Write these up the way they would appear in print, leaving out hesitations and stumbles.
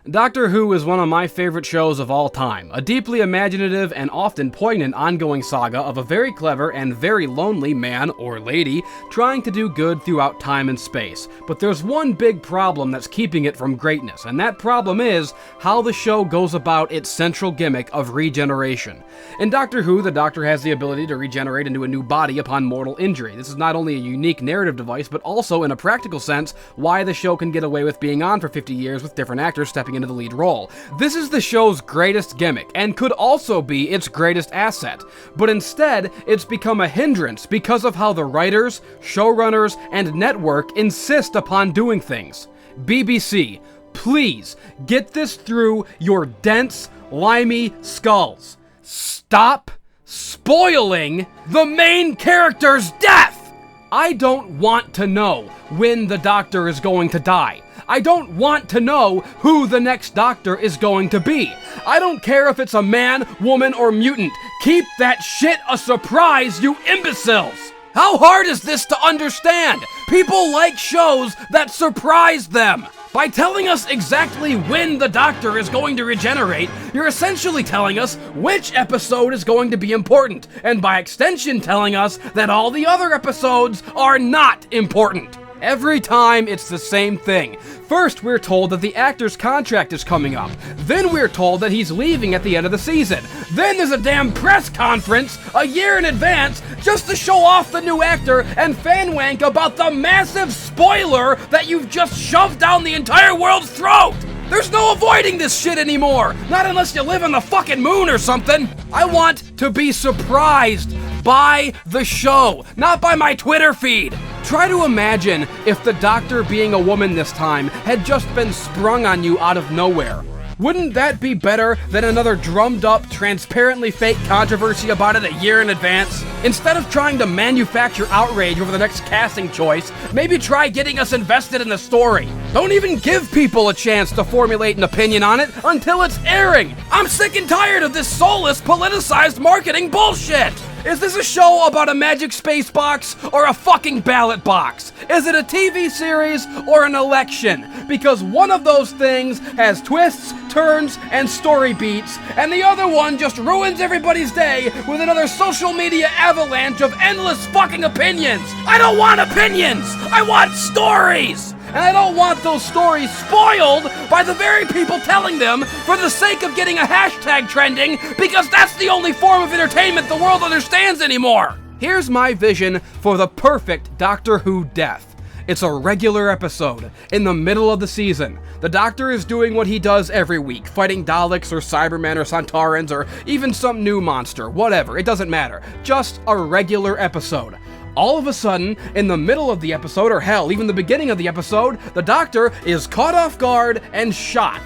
Doctor Who is one of my favorite shows of all time, a deeply imaginative and often poignant ongoing saga of a very clever and very lonely man or lady trying to do good throughout time and space. But there's one big problem that's keeping it from greatness, and that problem is how the show goes about its central gimmick of regeneration. In Doctor Who, the Doctor has the ability to regenerate into a new body upon mortal injury. This is not only a unique narrative device, but also, in a practical sense, why the show can get away with being on for 50 years with different actors stepping into the lead role. This is the show's greatest gimmick, and could also be its greatest asset. But instead, it's become a hindrance because of how the writers, showrunners, and network insist upon doing things. BBC, please, get this through your dense, limey skulls. Stop spoiling the main character's death! I don't want to know when the Doctor is going to die. I don't want to know who the next Doctor is going to be. I don't care if it's a man, woman, or mutant. Keep that shit a surprise, you imbeciles! How hard is this to understand? People like shows that surprise them. By telling us exactly when the Doctor is going to regenerate, you're essentially telling us which episode is going to be important, and by extension telling us that all the other episodes are not important. Every time, it's the same thing. First, we're told that the actor's contract is coming up. Then we're told that he's leaving at the end of the season. Then there's a damn press conference a year in advance just to show off the new actor and fanwank about the massive spoiler that you've just shoved down the entire world's throat! There's no avoiding this shit anymore! Not unless you live on the fucking moon or something! I want to be surprised by the show, not by my Twitter feed! Try to imagine if the Doctor, being a woman this time, had just been sprung on you out of nowhere. Wouldn't that be better than another drummed up, transparently fake controversy about it a year in advance? Instead of trying to manufacture outrage over the next casting choice, maybe try getting us invested in the story. Don't even give people a chance to formulate an opinion on it until it's airing. I'm sick and tired of this soulless, politicized marketing bullshit! Is this a show about a magic space box or a fucking ballot box? Is it a TV series or an election? Because one of those things has twists, turns, and story beats, and the other one just ruins everybody's day with another social media avalanche of endless fucking opinions. I don't want opinions! I want stories! And I don't want those stories spoiled by the very people telling them for the sake of getting a hashtag trending, because that's the only form of entertainment the world understands anymore. Here's my vision for the perfect Doctor Who death. It's a regular episode, in the middle of the season. The Doctor is doing what he does every week, fighting Daleks or Cybermen or Sontarans or even some new monster, whatever, it doesn't matter. Just a regular episode. All of a sudden, in the middle of the episode, or hell, even the beginning of the episode, the Doctor is caught off guard and shot.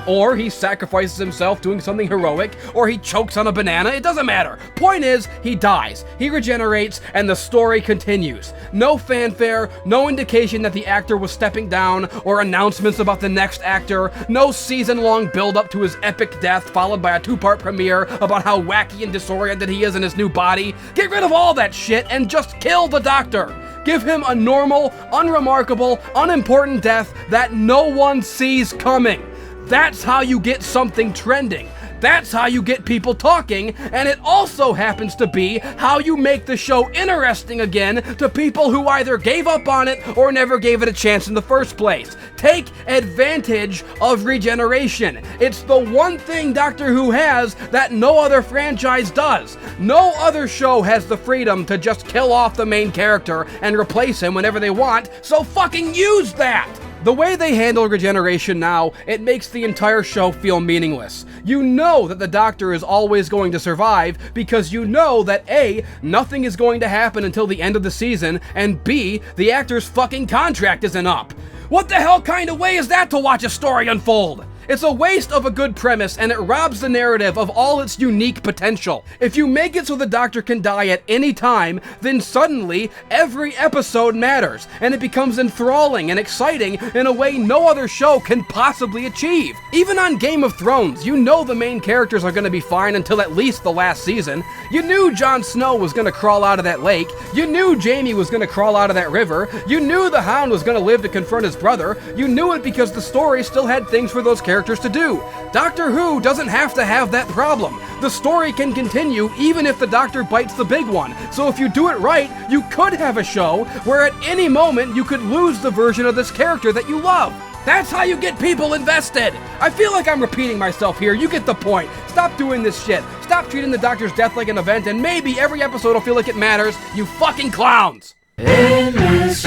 Or he sacrifices himself doing something heroic, or he chokes on a banana, it doesn't matter. Point is, he dies, he regenerates, and the story continues. No fanfare, no indication that the actor was stepping down, or announcements about the next actor, no season-long build-up to his epic death followed by a 2-part premiere about how wacky and disoriented he is in his new body. Get rid of all that shit and just kill the Doctor. Give him a normal, unremarkable, unimportant death that no one sees coming. That's how you get something trending. That's how you get people talking, and it also happens to be how you make the show interesting again to people who either gave up on it or never gave it a chance in the first place. Take advantage of regeneration. It's the one thing Doctor Who has that no other franchise does. No other show has the freedom to just kill off the main character and replace him whenever they want, so fucking use that! The way they handle regeneration now, it makes the entire show feel meaningless. You know that the Doctor is always going to survive because you know that A, nothing is going to happen until the end of the season, and B, the actor's fucking contract isn't up. What the hell kind of way is that to watch a story unfold? It's a waste of a good premise, and it robs the narrative of all its unique potential. If you make it so the Doctor can die at any time, then suddenly every episode matters, and it becomes enthralling and exciting in a way no other show can possibly achieve. Even on Game of Thrones, you know the main characters are going to be fine until at least the last season. You knew Jon Snow was going to crawl out of that lake. You knew Jaime was going to crawl out of that river. You knew the Hound was going to live to confront his brother. You knew it because the story still had things for those characters characters to do. Doctor Who doesn't have to have that problem. The story can continue even if the Doctor bites the big one. So if you do it right, you could have a show where at any moment you could lose the version of this character that you love. That's how you get people invested! I feel like I'm repeating myself here, you get the point. Stop doing this shit. Stop treating the Doctor's death like an event, and maybe every episode will feel like it matters, you fucking clowns! In this